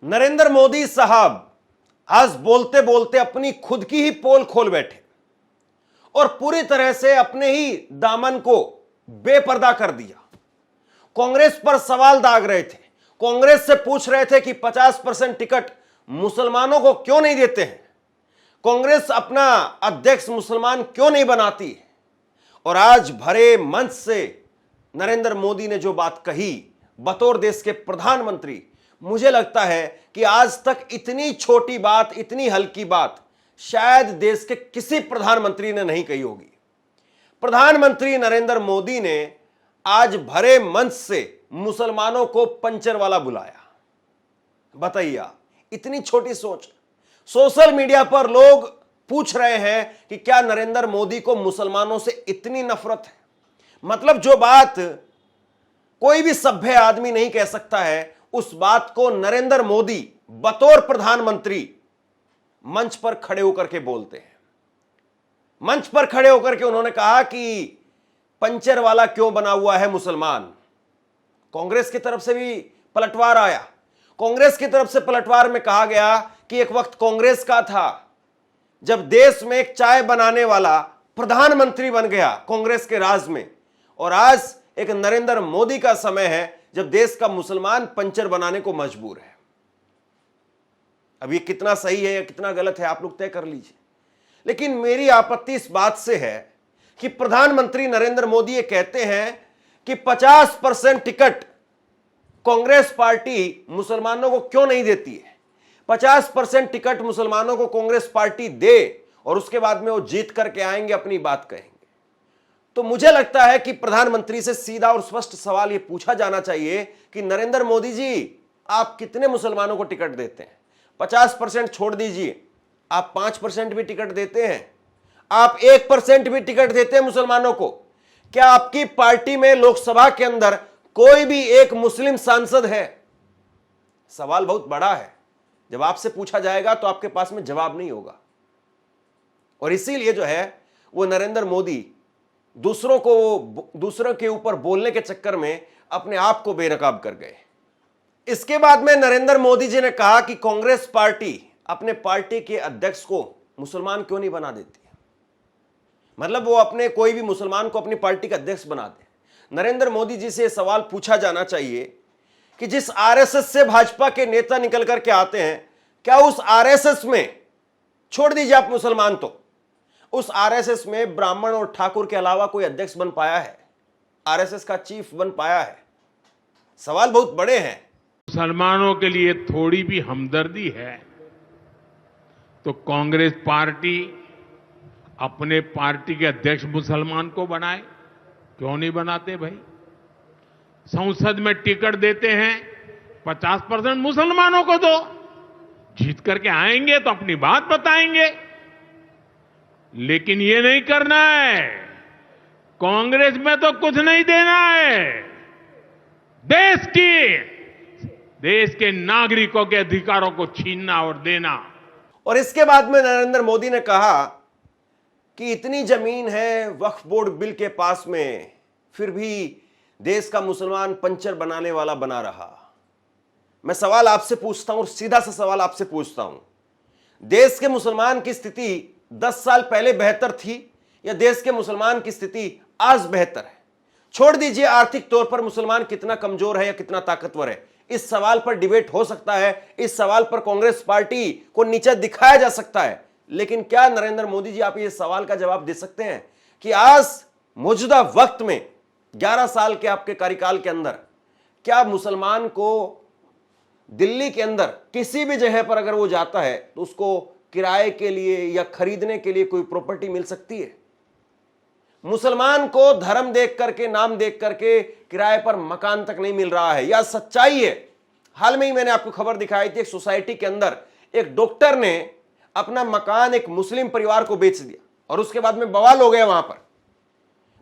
नरेंद्र मोदी साहब आज बोलते बोलते अपनी खुद की ही पोल खोल बैठे और पूरी तरह से अपने ही दामन को बेपर्दा कर दिया। कांग्रेस पर सवाल दाग रहे थे, कांग्रेस से पूछ रहे थे कि 50% टिकट मुसलमानों को क्यों नहीं देते हैं, कांग्रेस अपना अध्यक्ष मुसलमान क्यों नहीं बनाती है। और आज भरे मंच से नरेंद्र मोदी ने जो बात कही बतौर देश के प्रधानमंत्री, मुझे लगता है कि आज तक इतनी छोटी बात, इतनी हल्की बात शायद देश के किसी प्रधानमंत्री ने नहीं कही होगी। प्रधानमंत्री नरेंद्र मोदी ने आज भरे मंच से मुसलमानों को पंचर वाला बुलाया। बताइए आप, इतनी छोटी सोच। सोशल मीडिया पर लोग पूछ रहे हैं कि क्या नरेंद्र मोदी को मुसलमानों से इतनी नफरत है। मतलब जो बात कोई भी सभ्य आदमी नहीं कह सकता है, उस बात को नरेंद्र मोदी बतौर प्रधानमंत्री मंच पर खड़े होकर के बोलते हैं। मंच पर खड़े होकर के उन्होंने कहा कि पंचर वाला क्यों बना हुआ है मुसलमान। कांग्रेस की तरफ से भी पलटवार आया। कांग्रेस की तरफ से पलटवार में कहा गया कि एक वक्त कांग्रेस का था जब देश में एक चाय बनाने वाला प्रधानमंत्री बन गया कांग्रेस के राज में, और आज एक नरेंद्र मोदी का समय है जब देश का मुसलमान पंचर बनाने को मजबूर है। अब ये कितना सही है या कितना गलत है आप लोग तय कर लीजिए। लेकिन मेरी आपत्ति इस बात से है कि प्रधानमंत्री नरेंद्र मोदी ये कहते हैं कि 50% टिकट कांग्रेस पार्टी मुसलमानों को क्यों नहीं देती है। 50% टिकट मुसलमानों को कांग्रेस पार्टी दे और उसके बाद में वो जीत करके आएंगे, अपनी बात कहेंगे। तो मुझे लगता है कि प्रधानमंत्री से सीधा और स्पष्ट सवाल यह पूछा जाना चाहिए कि नरेंद्र मोदी जी, आप कितने मुसलमानों को टिकट देते हैं। 50% छोड़ दीजिए, आप 5% भी टिकट देते हैं, आप 1% भी टिकट देते हैं मुसलमानों को। क्या आपकी पार्टी में लोकसभा के अंदर कोई भी एक मुस्लिम सांसद है? सवाल बहुत बड़ा है, जब आपसे पूछा जाएगा तो आपके पास में जवाब नहीं होगा। और इसीलिए जो है वो नरेंद्र मोदी दूसरों के ऊपर बोलने के चक्कर में अपने आप को बेनकाब कर गए। इसके बाद में नरेंद्र मोदी जी ने कहा कि कांग्रेस पार्टी अपने पार्टी के अध्यक्ष को मुसलमान क्यों नहीं बना देती। मतलब वो अपने कोई भी मुसलमान को अपनी पार्टी का अध्यक्ष बना दे। नरेंद्र मोदी जी से सवाल पूछा जाना चाहिए कि जिस आरएसएस से भाजपा के नेता निकल करके आते हैं, क्या उस आरएसएस में, छोड़ दीजिए आप मुसलमान, तो उस आरएसएस में ब्राह्मण और ठाकुर के अलावा कोई अध्यक्ष बन पाया है, आरएसएस का चीफ बन पाया है? सवाल बहुत बड़े हैं। मुसलमानों के लिए थोड़ी भी हमदर्दी है तो कांग्रेस पार्टी अपने पार्टी के अध्यक्ष मुसलमान को बनाए, क्यों नहीं बनाते भाई। संसद में टिकट देते हैं, 50% मुसलमानों को दो, जीत करके आएंगे तो अपनी बात बताएंगे। लेकिन ये नहीं करना है। कांग्रेस में तो कुछ नहीं देना है। देश के नागरिकों के अधिकारों को छीनना और देना। और इसके बाद में नरेंद्र मोदी ने कहा कि इतनी जमीन है वक्फ बोर्ड बिल के पास में, फिर भी देश का मुसलमान पंचर बनाने वाला बना रहा। मैं सवाल आपसे पूछता हूं, सीधा सा सवाल आपसे पूछता हूं, देश के मुसलमान की स्थिति 10 साल पहले बेहतर थी या देश के मुसलमान की स्थिति आज बेहतर है? छोड़ दीजिए आर्थिक तौर पर मुसलमान कितना कमजोर है या कितना ताकतवर है, इस सवाल पर डिबेट हो सकता है, इस सवाल पर कांग्रेस पार्टी को नीचा दिखाया जा सकता है। लेकिन क्या नरेंद्र मोदी जी आप ये सवाल का जवाब दे सकते हैं कि आज मौजूदा वक्त में 11 साल के आपके कार्यकाल के अंदर क्या मुसलमान को दिल्ली के अंदर किसी भी जगह पर अगर वो जाता है तो उसको किराए के लिए या खरीदने के लिए कोई प्रॉपर्टी मिल सकती है? मुसलमान को धर्म देख करके, नाम देख करके किराए पर मकान तक नहीं मिल रहा है, या सच्चाई है। हाल में ही मैंने आपको खबर दिखाई थी, एक सोसाइटी के अंदर एक डॉक्टर ने अपना मकान एक मुस्लिम परिवार को बेच दिया और उसके बाद में बवाल हो गया। वहां पर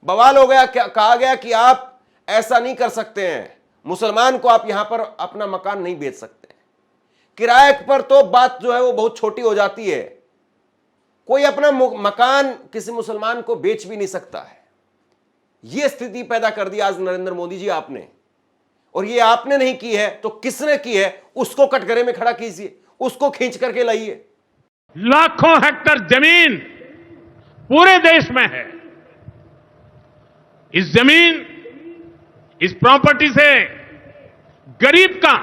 बवाल हो गया, कहा गया कि आप ऐसा नहीं कर सकते हैं, मुसलमान को आप यहां पर अपना मकान नहीं बेच सकते। किराए पर तो बात जो है वो बहुत छोटी हो जाती है, कोई अपना मकान किसी मुसलमान को बेच भी नहीं सकता है। यह स्थिति पैदा कर दी आज नरेंद्र मोदी जी आपने। और ये आपने नहीं की है तो किसने की है, उसको कटघरे में खड़ा कीजिए, उसको खींच करके लाइए। लाखों हेक्टेयर जमीन पूरे देश में है। इस जमीन, इस प्रॉपर्टी से गरीब का,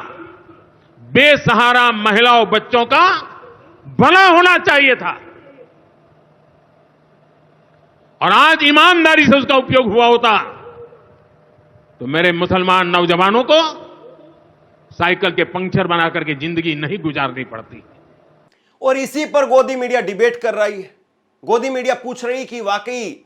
बेसहारा महिलाओं बच्चों का भला होना चाहिए था, और आज ईमानदारी से उसका उपयोग हुआ होता तो मेरे मुसलमान नौजवानों को साइकिल के पंक्चर बना करके जिंदगी नहीं गुजारनी पड़ती। और इसी पर गोदी मीडिया डिबेट कर रही है। गोदी मीडिया पूछ रही कि वाकई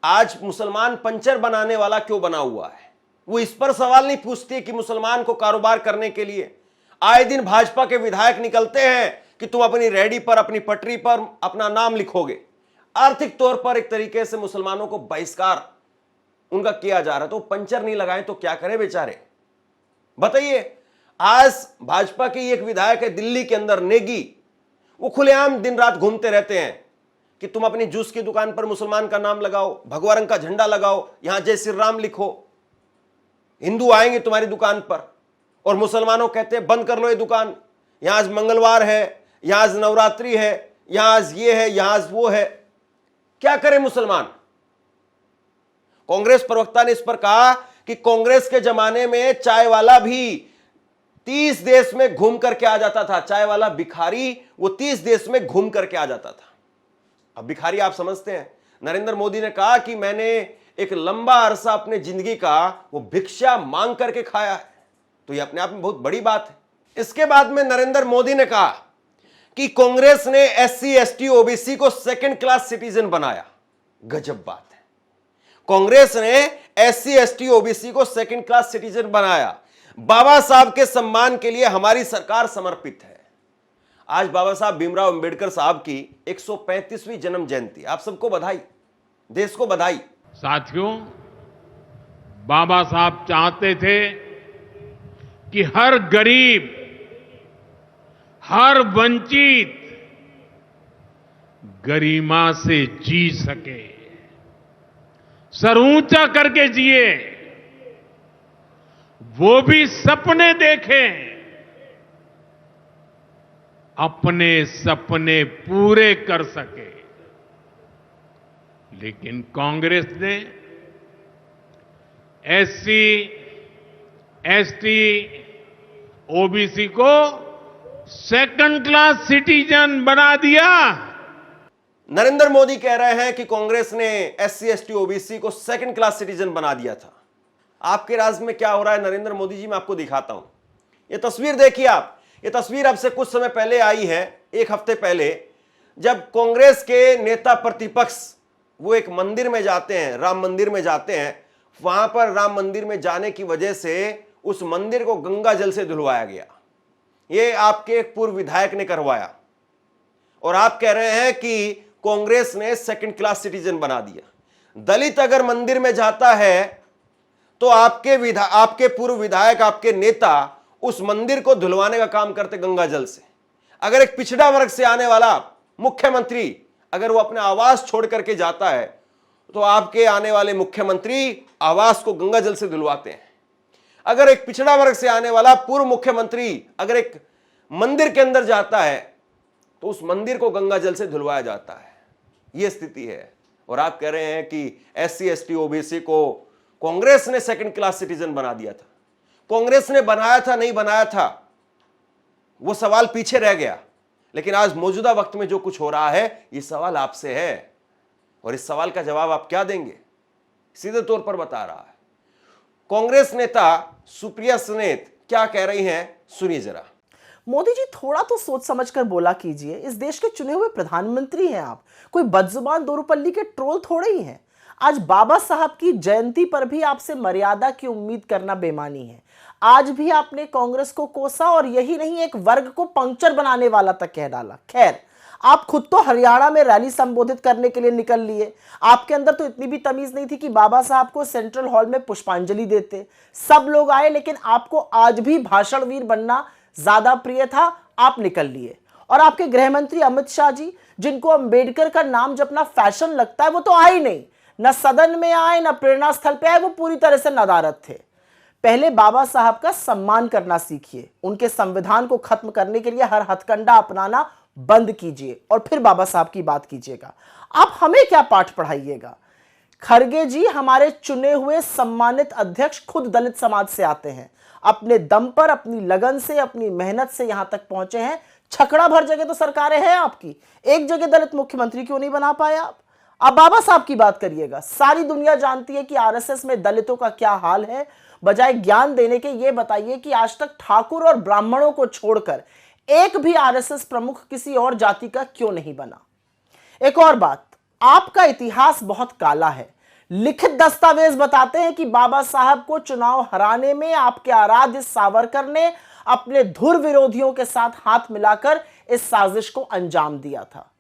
आज मुसलमान पंचर बनाने वाला क्यों बना हुआ है। वो इस पर सवाल नहीं पूछती कि मुसलमान को कारोबार करने के लिए आए दिन भाजपा के विधायक निकलते हैं कि तुम अपनी रेहड़ी पर, अपनी पटरी पर अपना नाम लिखोगे। आर्थिक तौर पर एक तरीके से मुसलमानों को बहिष्कार उनका किया जा रहा है, तो पंचर नहीं लगाए तो क्या करें बेचारे, बताइए। आज भाजपा की एक विधायक है दिल्ली के अंदर, नेगी, वो खुलेआम दिन रात घूमते रहते हैं कि तुम अपनी जूस की दुकान पर मुसलमान का नाम लगाओ, भगवा रंग का झंडा लगाओ, यहां जय श्री राम लिखो, हिंदू आएंगे तुम्हारी दुकान पर। और मुसलमानों कहते हैं बंद कर लो ये दुकान, यहां आज मंगलवार है, यहां आज नवरात्रि है, यहां आज ये है, यहां आज वो है। क्या करें मुसलमान। कांग्रेस प्रवक्ता ने इस पर कहा कि कांग्रेस के जमाने में चाय वाला भी 30 देश में घूम करके आ जाता था, चाय वाला भिखारी वो 30 देश में घूम करके आ जाता था। अब भिखारी आप समझते हैं, नरेंद्र मोदी ने कहा कि मैंने एक लंबा अरसा अपने जिंदगी का वो भिक्षा मांग करके खाया है, तो ये अपने आप में बहुत बड़ी बात है। इसके बाद में नरेंद्र मोदी ने कहा कि कांग्रेस ने SC ST OBC को सेकंड क्लास सिटीजन बनाया। गजब बात है, कांग्रेस ने SC ST OBC को सेकंड क्लास सिटीजन बनाया। बाबा साहब के सम्मान के लिए हमारी सरकार समर्पित है। आज बाबा साहब भीमराव अंबेडकर साहब की 135वीं जन्म जयंती, आप सबको बधाई, देश को बधाई। साथियों, बाबा साहब चाहते थे कि हर गरीब, हर वंचित गरिमा से जी सके, सर ऊंचा करके जिए, वो भी सपने देखें, अपने सपने पूरे कर सके। लेकिन कांग्रेस ने SC ST OBC को सेकंड क्लास सिटीजन बना दिया। नरेंद्र मोदी कह रहे हैं कि कांग्रेस ने SC ST OBC को सेकंड क्लास सिटीजन बना दिया था। आपके राज्य में क्या हो रहा है नरेंद्र मोदी जी, मैं आपको दिखाता हूं। यह तस्वीर देखिए आप, यह तस्वीर अब से कुछ समय पहले आई है, एक हफ्ते पहले, जब कांग्रेस के नेता प्रतिपक्ष वो एक मंदिर में जाते हैं, राम मंदिर में जाते हैं। वहां पर राम मंदिर में जाने की वजह से उस मंदिर को गंगा जल से धुलवाया गया। ये आपके एक पूर्व विधायक ने करवाया, और आप कह रहे हैं कि कांग्रेस ने सेकंड क्लास सिटीजन बना दिया। दलित अगर मंदिर में जाता है तो आपके पूर्व विधायक, आपके नेता उस मंदिर को धुलवाने का काम करते गंगा जल से। अगर एक पिछड़ा वर्ग से आने वाला मुख्यमंत्री अगर वो अपना आवास छोड़ करके जाता है तो आपके आने वाले मुख्यमंत्री आवास को गंगा जल से धुलवाते हैं। अगर एक पिछड़ा वर्ग से आने वाला पूर्व मुख्यमंत्री अगर एक मंदिर के अंदर जाता है तो उस मंदिर को गंगा जल से धुलवाया जाता है। यह स्थिति है। और आप कह रहे हैं कि SC ST OBC को कांग्रेस ने सेकंड क्लास सिटीजन बना दिया था। कांग्रेस ने बनाया था, नहीं बनाया था, वो सवाल पीछे रह गया। लेकिन आज मौजूदा वक्त में जो कुछ हो रहा है, ये सवाल आपसे है, और इस सवाल का जवाब आप क्या देंगे, सीधे तौर पर बता रहा है। कांग्रेस नेता सुप्रिया सुनेत क्या कह रही हैं, सुनिए जरा। मोदी जी, थोड़ा तो सोच समझ कर बोला कीजिए। इस देश के चुने हुए प्रधानमंत्री हैं आप, कोई बदजुबान दोरूपल्ली के ट्रोल थोड़े ही हैं। आज बाबा साहब की जयंती पर भी आपसे मर्यादा की उम्मीद करना बेमानी है। आज भी आपने कांग्रेस को कोसा, और यही नहीं, एक वर्ग को पंक्चर बनाने वाला तक कह डाला। खैर, आप खुद तो हरियाणा में रैली संबोधित करने के लिए निकल लिए। आपके अंदर तो इतनी भी तमीज नहीं थी कि बाबा साहब को सेंट्रल हॉल में पुष्पांजलि देते। सब लोग आए, लेकिन आपको आज भी भाषणवीर बनना ज्यादा प्रिय था, आप निकल लिए। और आपके गृह मंत्री अमित शाह जी, जिनको अंबेडकर का नाम जपना फैशन लगता है, वो तो आए नहीं, न सदन में आए, न प्रेरणा स्थल पे आए, वो पूरी तरह से नदारद थे। पहले बाबा साहब का सम्मान करना सीखिए, उनके संविधान को खत्म करने के लिए हर हथकंडा अपनाना बंद कीजिए और फिर बाबा साहब की बात कीजिएगा। आप हमें क्या पाठ पढ़ाइएगा? खरगे जी हमारे चुने हुए सम्मानित अध्यक्ष खुद दलित समाज से आते हैं, अपने दम पर, अपनी लगन से, अपनी मेहनत से यहां तक पहुंचे हैं। छकड़ा भर जगह तो सरकारें हैं आपकी, एक जगह दलित मुख्यमंत्री क्यों नहीं बना पाए आप? अब बाबा साहब की बात करिएगा। सारी दुनिया जानती है कि आरएसएस में दलितों का क्या हाल है। बजाय ज्ञान देने के ये बताइए कि आज तक ठाकुर और ब्राह्मणों को छोड़कर एक भी आरएसएस प्रमुख किसी और जाति का क्यों नहीं बना? एक और बात, आपका इतिहास बहुत काला है। लिखित दस्तावेज बताते हैं कि बाबा साहब को चुनाव हराने में आपके आराध्य सावरकर ने अपने धुर विरोधियों के साथ हाथ मिलाकर इस साजिश को अंजाम दिया था।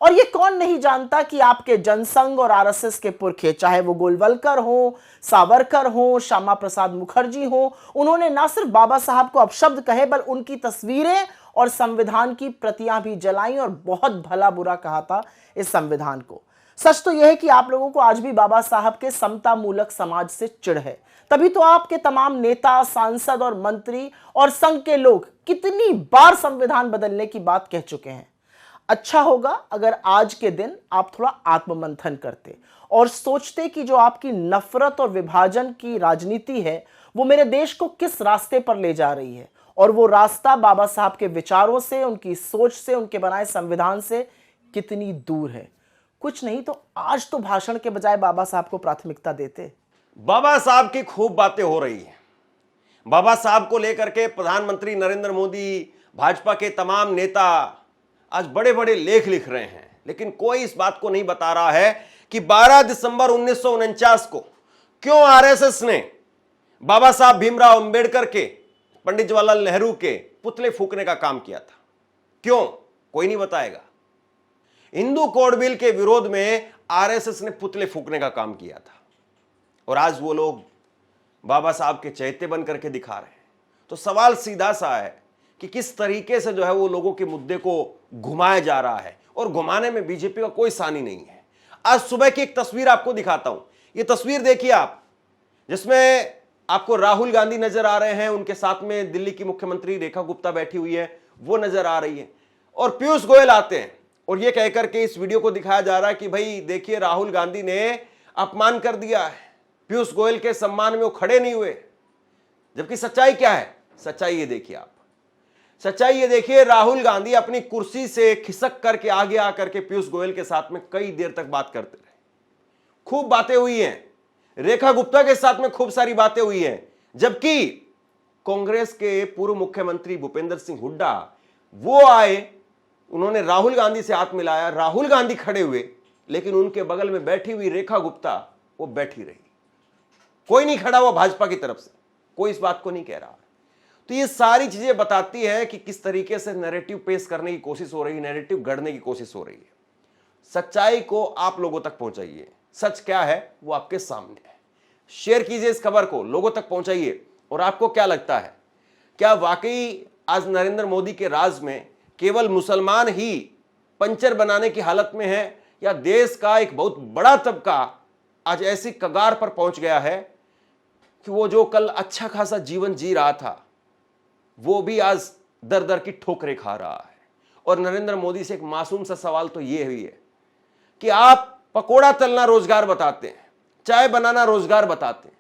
और ये कौन नहीं जानता कि आपके जनसंघ और आरएसएस के पुरखे, चाहे वो गोलवलकर हो, सावरकर हो, श्यामा प्रसाद मुखर्जी हो, उन्होंने ना सिर्फ बाबा साहब को अपशब्द कहे बल्कि उनकी तस्वीरें और संविधान की प्रतियां भी जलाई और बहुत भला बुरा कहा था इस संविधान को। सच तो यह है कि आप लोगों को आज भी बाबा साहब के समता मूलक समाज से चिढ़ है। तभी तो आपके तमाम नेता, सांसद और मंत्री और संघ के लोग कितनी बार संविधान बदलने की बात कह चुके हैं। अच्छा होगा अगर आज के दिन आप थोड़ा आत्ममंथन करते और सोचते कि जो आपकी नफरत और विभाजन की राजनीति है वो मेरे देश को किस रास्ते पर ले जा रही है, और वो रास्ता बाबा साहब के विचारों से, उनकी सोच से, उनके बनाए संविधान से कितनी दूर है। कुछ नहीं तो आज तो भाषण के बजाय बाबा साहब को प्राथमिकता देते। बाबा साहब की खूब बातें हो रही हैं। बाबा साहब को लेकर के प्रधानमंत्री नरेंद्र मोदी, भाजपा के तमाम नेता आज बड़े बड़े लेख लिख रहे हैं, लेकिन कोई इस बात को नहीं बता रहा है कि 12 दिसंबर 1949 को क्यों आरएसएस ने बाबा साहब भीमराव अंबेडकर के, पंडित जवाहरलाल नेहरू के पुतले फूकने का काम किया था। क्यों? कोई नहीं बताएगा। हिंदू कोड बिल के विरोध में आरएसएस ने पुतले फूकने का काम किया था और आज वो लोग बाबा साहब के चहेते बन करके दिखा रहे हैं। तो सवाल सीधा सा है कि किस तरीके से जो है वो लोगों के मुद्दे को घुमाया जा रहा है, और घुमाने में बीजेपी का कोई सानी नहीं है। आज सुबह की एक तस्वीर आपको दिखाता हूं। ये तस्वीर देखिए आप, जिसमें आपको राहुल गांधी नजर आ रहे हैं, उनके साथ में दिल्ली की मुख्यमंत्री रेखा गुप्ता बैठी हुई है, वो नजर आ रही है, और पीयूष गोयल आते हैं और ये कहकर के इस वीडियो को दिखाया जा रहा है कि भाई देखिए राहुल गांधी ने अपमान कर दिया है, पीयूष गोयल के सम्मान में वो खड़े नहीं हुए। जबकि सच्चाई क्या है? सच्चाई ये देखिए आप, सच्चाई ये देखिए, राहुल गांधी अपनी कुर्सी से खिसक करके आगे आकर के पीयूष गोयल के साथ में कई देर तक बात करते रहे। खूब बातें हुई हैं, रेखा गुप्ता के साथ में खूब सारी बातें हुई हैं। जबकि कांग्रेस के पूर्व मुख्यमंत्री भूपेंद्र सिंह हुड्डा वो आए, उन्होंने राहुल गांधी से हाथ मिलाया, राहुल गांधी खड़े हुए, लेकिन उनके बगल में बैठी हुई रेखा गुप्ता वो बैठी रही। कोई नहीं खड़ा हुआ भाजपा की तरफ से, कोई इस बात को नहीं कह रहा। तो ये सारी चीजें बताती है कि किस तरीके से नैरेटिव पेश करने की कोशिश हो रही है, नैरेटिव गढ़ने की कोशिश हो रही है। सच्चाई को आप लोगों तक पहुंचाइए। सच क्या है वो आपके सामने है। शेयर कीजिए इस खबर को, लोगों तक पहुंचाइए। और आपको क्या लगता है, क्या वाकई आज नरेंद्र मोदी के राज में केवल मुसलमान ही पंचर बनाने की हालत में है, या देश का एक बहुत बड़ा तबका आज ऐसी कगार पर पहुंच गया है कि वो जो कल अच्छा खासा जीवन जी रहा था वो भी आज दर दर की ठोकरें खा रहा है। और नरेंद्र मोदी से एक मासूम सा सवाल तो ये हुई है कि आप पकोड़ा तलना रोजगार बताते हैं, चाय बनाना रोजगार बताते हैं,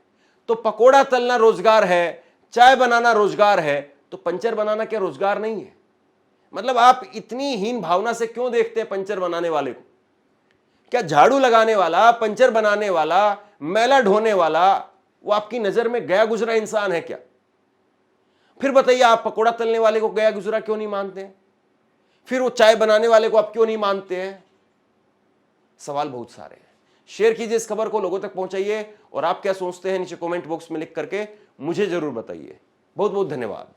तो पकोड़ा तलना रोजगार है, चाय बनाना रोजगार है, तो पंचर बनाना क्या रोजगार नहीं है? मतलब आप इतनी हीन भावना से क्यों देखते हैं पंचर बनाने वाले को? क्या झाड़ू लगाने वाला, पंचर बनाने वाला, मैला ढोने वाला वो आपकी नजर में गया गुजरा इंसान है क्या? फिर बताइए, आप पकोड़ा तलने वाले को गया गुजरा क्यों नहीं मानते हैं? फिर वो चाय बनाने वाले को आप क्यों नहीं मानते हैं? सवाल बहुत सारे हैं। शेयर कीजिए इस खबर को, लोगों तक पहुंचाइए, और आप क्या सोचते हैं नीचे कमेंट बॉक्स में लिख करके मुझे जरूर बताइए। बहुत बहुत धन्यवाद।